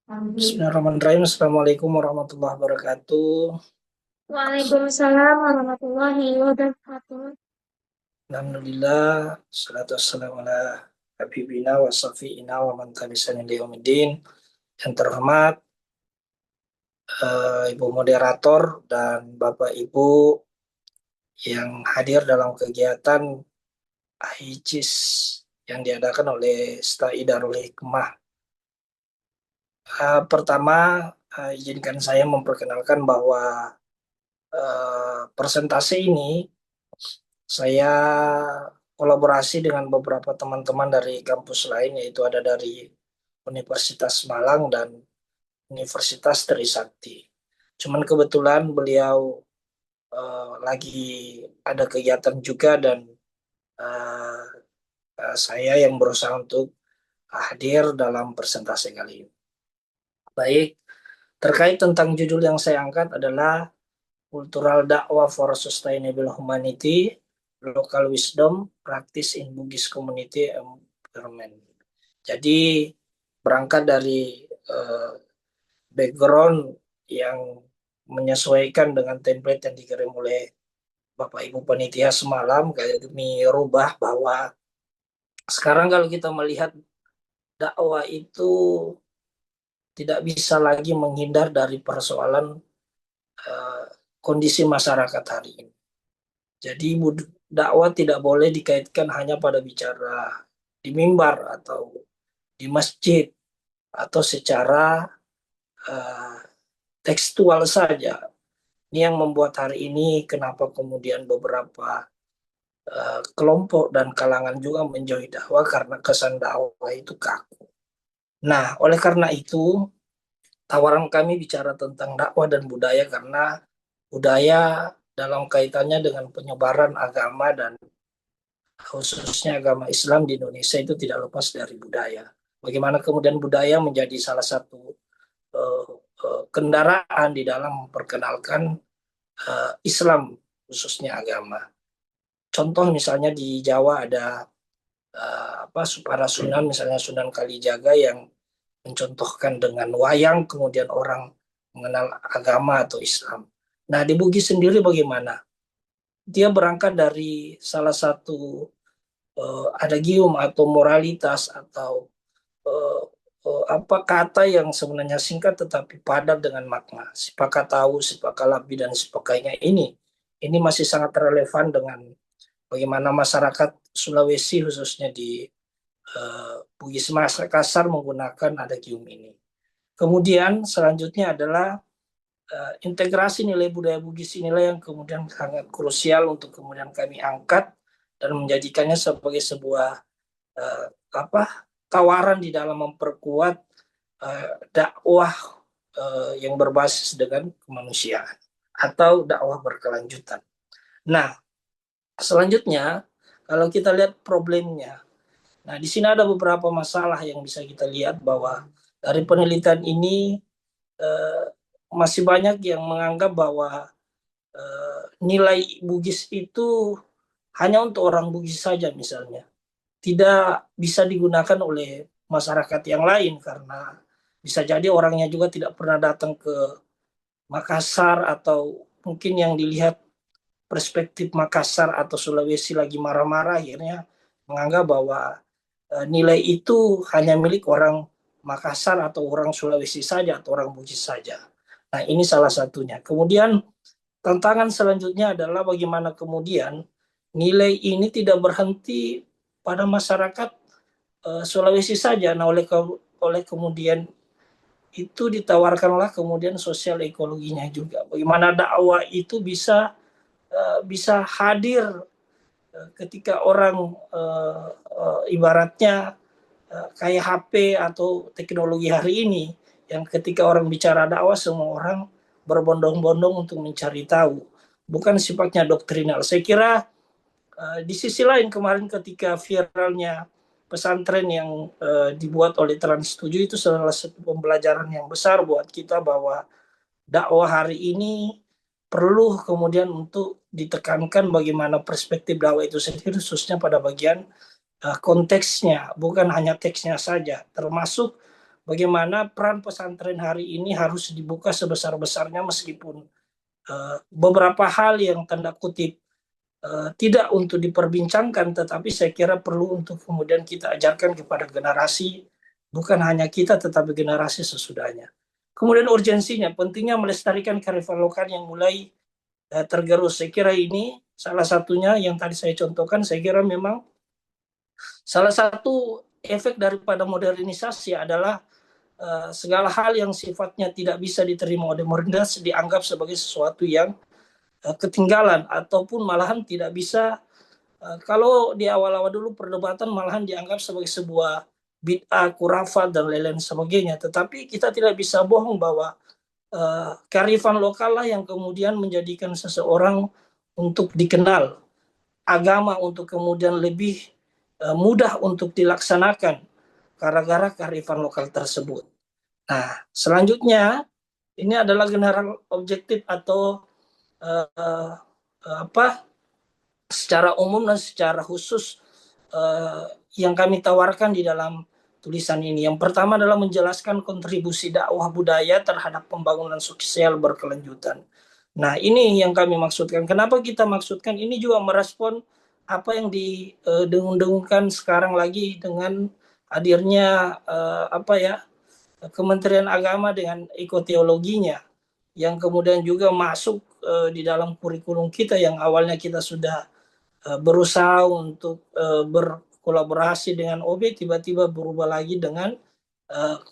Bismillahirrahmanirrahim. Assalamualaikum warahmatullahi wabarakatuh. Waalaikumsalam warahmatullahi wabarakatuh. Alhamdulillah, salatu wassalamu ala habibina wa safiina wa man tabi'ana ila yaumiddin. Yang terhormat Ibu Moderator dan Bapak Ibu yang hadir dalam kegiatan AICIS yang diadakan oleh STAI Darul Hikmah. Pertama, izinkan saya memperkenalkan bahwa presentasi ini saya kolaborasi dengan beberapa teman-teman dari kampus lain, yaitu ada dari Universitas Malang dan Universitas Trisakti. Cuman kebetulan beliau lagi ada kegiatan juga dan eh, saya yang berusaha untuk hadir dalam presentasi kali ini. Baik, terkait tentang judul yang saya angkat adalah Cultural Dakwah for Sustainable Humanity, Local Wisdom, Practice in Bugis Community Environment. Jadi berangkat dari background yang menyesuaikan dengan template yang dikirim oleh Bapak Ibu Panitia semalam, kami rubah bahwa sekarang kalau kita melihat dakwah itu tidak bisa lagi menghindar dari persoalan uh, kondisi masyarakat hari ini. Jadi dakwah tidak boleh dikaitkan hanya pada bicara di mimbar atau di masjid atau secara uh, tekstual saja. Ini yang membuat hari ini kenapa kemudian beberapa kelompok dan kalangan juga menjauhi dakwah karena kesan dakwah itu kaku. Nah, oleh karena itu tawaran kami bicara tentang dakwah dan budaya karena budaya dalam kaitannya dengan penyebaran agama dan khususnya agama Islam di Indonesia itu tidak lepas dari budaya. Bagaimana kemudian budaya menjadi salah satu uh, kendaraan di dalam memperkenalkan Islam khususnya agama. Contoh misalnya di Jawa ada para sunan misalnya Sunan Kalijaga yang mencontohkan dengan wayang kemudian orang mengenal agama atau Islam. Nah di Bugis sendiri bagaimana? Dia berangkat dari salah satu adagium atau moralitas atau uh, apa kata yang sebenarnya singkat tetapi padat dengan makna. Sipaka tahu, sipaka labi dan sebagainya ini masih sangat relevan dengan bagaimana masyarakat Sulawesi khususnya di Bugis Makassar menggunakan adagium ini. Kemudian selanjutnya adalah integrasi nilai budaya Bugis inilah yang kemudian sangat krusial untuk kemudian kami angkat dan menjadikannya sebagai sebuah uh, apa tawaran di dalam memperkuat dakwah yang berbasis dengan kemanusiaan atau dakwah berkelanjutan. Nah, selanjutnya kalau kita lihat problemnya, nah di sini ada beberapa masalah yang bisa kita lihat bahwa dari penelitian ini eh, masih banyak yang menganggap bahwa nilai Bugis itu hanya untuk orang Bugis saja misalnya, tidak bisa digunakan oleh masyarakat yang lain karena bisa jadi orangnya juga tidak pernah datang ke Makassar atau mungkin yang dilihat perspektif Makassar atau Sulawesi lagi marah-marah akhirnya menganggap bahwa nilai itu hanya milik orang Makassar atau orang Sulawesi saja atau orang Bugis saja. Nah, ini salah satunya. Kemudian tantangan selanjutnya adalah bagaimana kemudian nilai ini tidak berhenti pada masyarakat Sulawesi saja. Nah, oleh kemudian itu ditawarkanlah kemudian sosial ekologinya juga. Bagaimana dakwah itu bisa hadir ketika orang ibaratnya kayak HP atau teknologi hari ini yang ketika orang bicara dakwah semua orang berbondong-bondong untuk mencari tahu, bukan sifatnya doktrinal. Saya kira di sisi lain kemarin ketika viralnya pesantren yang dibuat oleh Trans7 itu salah satu pembelajaran yang besar buat kita bahwa dakwah hari ini perlu kemudian untuk ditekankan bagaimana perspektif dakwah itu sendiri khususnya pada bagian konteksnya, bukan hanya teksnya saja, termasuk bagaimana peran pesantren hari ini harus dibuka sebesar-besarnya meskipun beberapa hal yang tanda kutip tidak untuk diperbincangkan, tetapi saya kira perlu untuk kemudian kita ajarkan kepada generasi, bukan hanya kita, tetapi generasi sesudahnya. Kemudian urgensinya, pentingnya melestarikan kearifan lokal yang mulai tergerus. Saya kira ini salah satunya yang tadi saya contohkan, saya kira memang salah satu efek daripada modernisasi adalah segala hal yang sifatnya tidak bisa diterima oleh modernitas dianggap sebagai sesuatu yang ketinggalan ataupun malahan tidak bisa. Kalau di awal-awal dulu perdebatan malahan dianggap sebagai sebuah bid'ah, kurafat, dan lain-lain sebagainya. Tetapi kita tidak bisa bohong bahwa kearifan lokal lah yang kemudian menjadikan seseorang untuk dikenal, agama untuk kemudian lebih mudah untuk dilaksanakan gara-gara kearifan lokal tersebut. Nah, selanjutnya ini adalah general objektif atau apa secara umum dan secara khusus yang kami tawarkan di dalam tulisan ini. Yang pertama adalah menjelaskan kontribusi dakwah budaya terhadap pembangunan sosial berkelanjutan. Nah, ini yang kami maksudkan. Kenapa kita maksudkan? Ini juga merespon apa yang didengung-dengungkan sekarang lagi dengan hadirnya Kementerian Agama dengan ekoteologinya yang kemudian juga masuk di dalam kurikulum kita yang awalnya kita sudah berusaha untuk berkolaborasi dengan OB, tiba-tiba berubah lagi dengan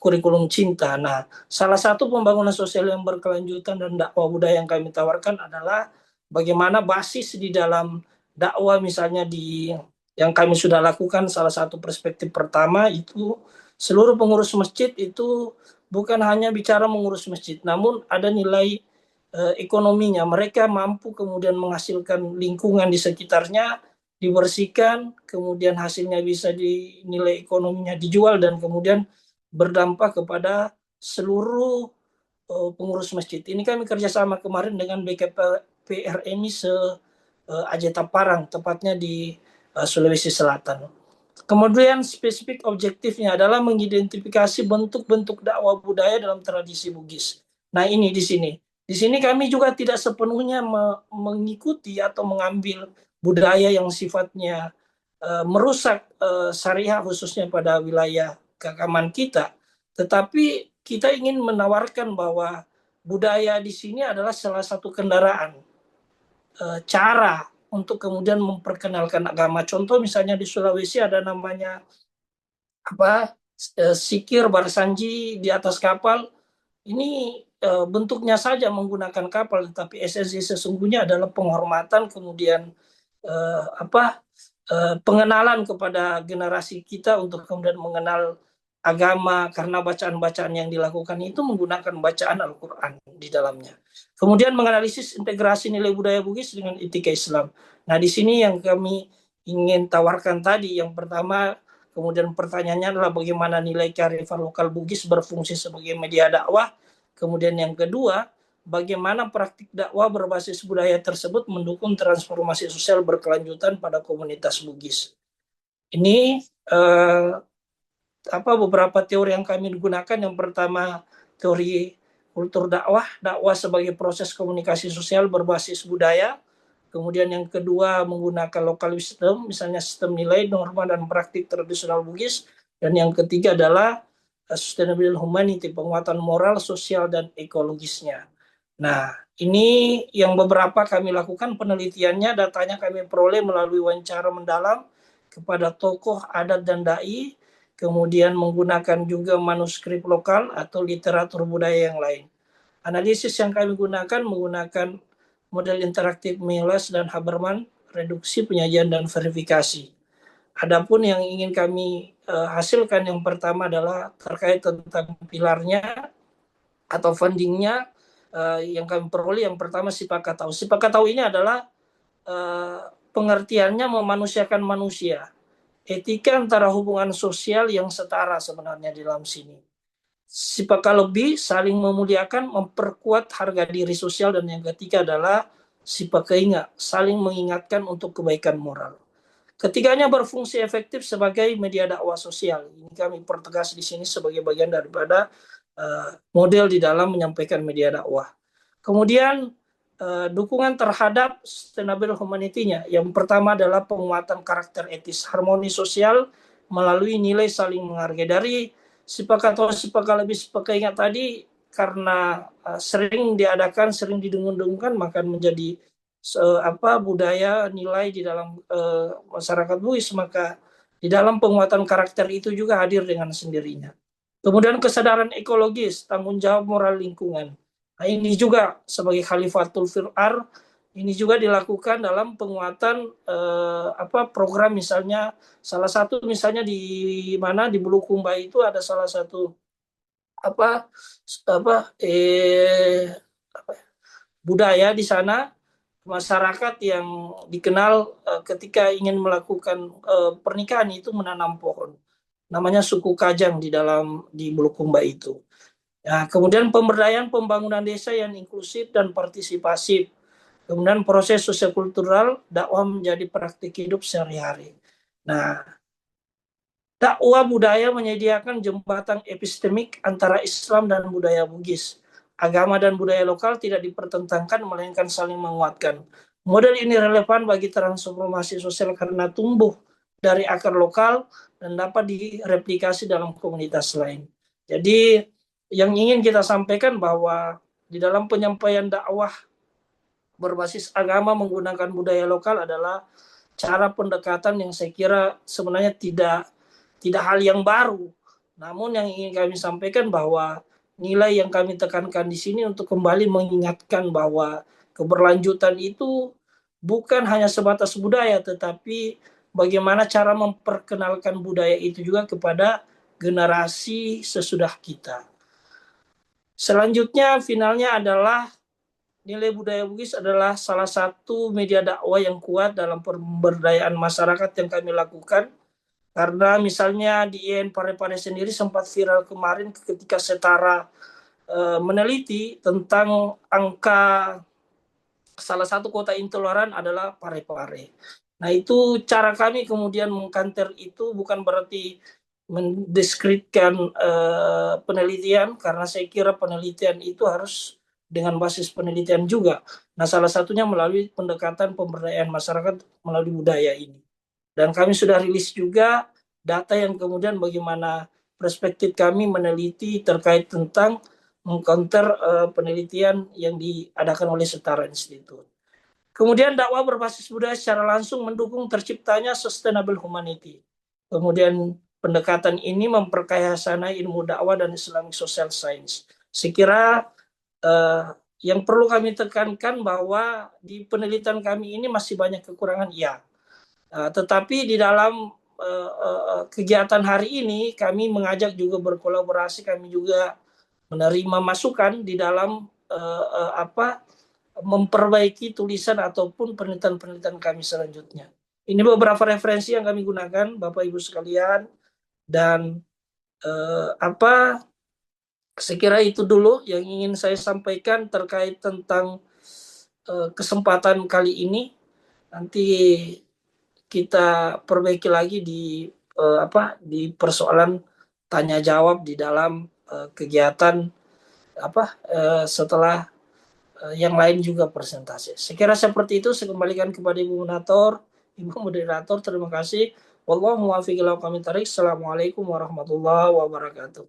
kurikulum cinta. Nah, salah satu pembangunan sosial yang berkelanjutan dan dakwah budaya yang kami tawarkan adalah bagaimana basis di dalam dakwah misalnya yang kami sudah lakukan. Salah satu perspektif pertama itu seluruh pengurus masjid itu bukan hanya bicara mengurus masjid, namun ada nilai ekonominya. Mereka mampu kemudian menghasilkan lingkungan di sekitarnya, dibersihkan, kemudian hasilnya bisa dinilai ekonominya dijual dan kemudian berdampak kepada seluruh pengurus masjid. Ini kami kerjasama kemarin dengan BKPRMI Ajeta Parang, tepatnya di Sulawesi Selatan. Kemudian spesifik objektifnya adalah mengidentifikasi bentuk-bentuk dakwah budaya dalam tradisi Bugis. Nah, ini di sini. Di sini kami juga tidak sepenuhnya mengikuti atau mengambil budaya yang sifatnya merusak syariah khususnya pada wilayah keagamaan kita. Tetapi kita ingin menawarkan bahwa budaya di sini adalah salah satu kendaraan, cara untuk kemudian memperkenalkan agama. Contoh misalnya di Sulawesi ada namanya sikir barsanji di atas kapal. Ini bentuknya saja menggunakan kapal, tetapi esensi sesungguhnya adalah penghormatan, kemudian pengenalan kepada generasi kita untuk kemudian mengenal agama, karena bacaan-bacaan yang dilakukan itu menggunakan bacaan Al-Quran di dalamnya. Kemudian menganalisis integrasi nilai budaya Bugis dengan etika Islam. Nah, di sini yang kami ingin tawarkan tadi, yang pertama, kemudian pertanyaannya adalah bagaimana nilai kearifan lokal Bugis berfungsi sebagai media dakwah. Kemudian yang kedua, bagaimana praktik dakwah berbasis budaya tersebut mendukung transformasi sosial berkelanjutan pada komunitas Bugis. Ini beberapa teori yang kami gunakan. Yang pertama, teori kultur dakwah, dakwah sebagai proses komunikasi sosial berbasis budaya. Kemudian yang kedua, menggunakan local wisdom, misalnya sistem nilai, norma, dan praktik tradisional Bugis. Dan yang ketiga adalah sustainable humanity, penguatan moral, sosial, dan ekologisnya. Nah, ini yang beberapa kami lakukan penelitiannya, datanya kami peroleh melalui wawancara mendalam kepada tokoh adat dan dai, kemudian menggunakan juga manuskrip lokal atau literatur budaya yang lain. Analisis yang kami gunakan menggunakan model interaktif Miles dan Habermas, reduksi, penyajian, dan verifikasi. Adapun yang ingin kami hasilkan yang pertama adalah terkait tentang pilarnya atau fundingnya yang kami peroleh. Yang pertama Sipakatau. Sipakatau ini adalah pengertiannya memanusiakan manusia. Etika antara hubungan sosial yang setara sebenarnya di dalam sini. Sipakalobi saling memuliakan, memperkuat harga diri sosial, dan yang ketiga adalah Sipakainga, saling mengingatkan untuk kebaikan moral. Ketiganya berfungsi efektif sebagai media dakwah sosial. Ini kami pertegas di sini sebagai bagian daripada model di dalam menyampaikan media dakwah. Kemudian dukungan terhadap sustainable humanity-nya. Yang pertama adalah penguatan karakter etis harmoni sosial melalui nilai saling menghargai. Dari sepakat atau sepakat lebih sepakat ingat tadi, karena sering diadakan, sering didengung-dengungkan, maka menjadi budaya nilai di dalam masyarakat Buis, maka di dalam penguatan karakter itu juga hadir dengan sendirinya. Kemudian kesadaran ekologis, tanggung jawab moral lingkungan. Nah, ini juga sebagai Khalifatul Fir'ar, ini juga dilakukan dalam penguatan program, misalnya salah satu misalnya di mana di Bulukumba itu ada salah satu apa apa budaya di sana, masyarakat yang dikenal ketika ingin melakukan pernikahan itu menanam pohon. Namanya suku Kajang di Bulukumba itu. Nah, kemudian pemberdayaan pembangunan desa yang inklusif dan partisipasif. Kemudian proses sosiokultural, dakwah menjadi praktik hidup sehari-hari. Nah, dakwah budaya menyediakan jembatan epistemik antara Islam dan budaya Bugis. Agama dan budaya lokal tidak dipertentangkan, melainkan saling menguatkan. Model ini relevan bagi transformasi sosial karena tumbuh dari akar lokal dan dapat direplikasi dalam komunitas lain. Jadi, yang ingin kita sampaikan bahwa di dalam penyampaian dakwah berbasis agama menggunakan budaya lokal adalah cara pendekatan yang saya kira sebenarnya tidak hal yang baru. Namun yang ingin kami sampaikan bahwa nilai yang kami tekankan di sini untuk kembali mengingatkan bahwa keberlanjutan itu bukan hanya sebatas budaya, tetapi bagaimana cara memperkenalkan budaya itu juga kepada generasi sesudah kita. Selanjutnya, finalnya adalah nilai budaya Bugis adalah salah satu media dakwah yang kuat dalam pemberdayaan masyarakat yang kami lakukan. Karena misalnya di IAIN Parepare sendiri sempat viral kemarin ketika Setara meneliti tentang angka salah satu kota intoleran adalah Parepare. Nah, itu cara kami kemudian mengkanter itu bukan berarti mendeskripsikan penelitian, karena saya kira penelitian itu harus dengan basis penelitian juga. Nah, salah satunya melalui pendekatan pemberdayaan masyarakat melalui budaya ini. Dan kami sudah rilis juga data yang kemudian bagaimana perspektif kami meneliti terkait tentang mengcounter penelitian yang diadakan oleh Setara Institute. Kemudian dakwah berbasis budaya secara langsung mendukung terciptanya sustainable humanity. Kemudian pendekatan ini memperkaya sana ilmu dakwah dan Islamic social science. Sekira yang perlu kami tekankan bahwa di penelitian kami ini masih banyak kekurangan, ya. Tetapi di dalam kegiatan hari ini kami mengajak juga berkolaborasi, kami juga menerima masukan di dalam memperbaiki tulisan ataupun penelitian-penelitian kami selanjutnya. Ini beberapa referensi yang kami gunakan, Bapak Ibu sekalian, dan saya kira itu dulu yang ingin saya sampaikan terkait tentang kesempatan kali ini. Nanti kita perbaiki lagi di persoalan tanya jawab di dalam kegiatan setelah yang lain juga presentasi. Sekira seperti itu, saya kembalikan kepada Ibu Moderator. Terima kasih. Wallahu muwaffiq ila aqwamit thoriq. Assalamualaikum warahmatullahi wabarakatuh.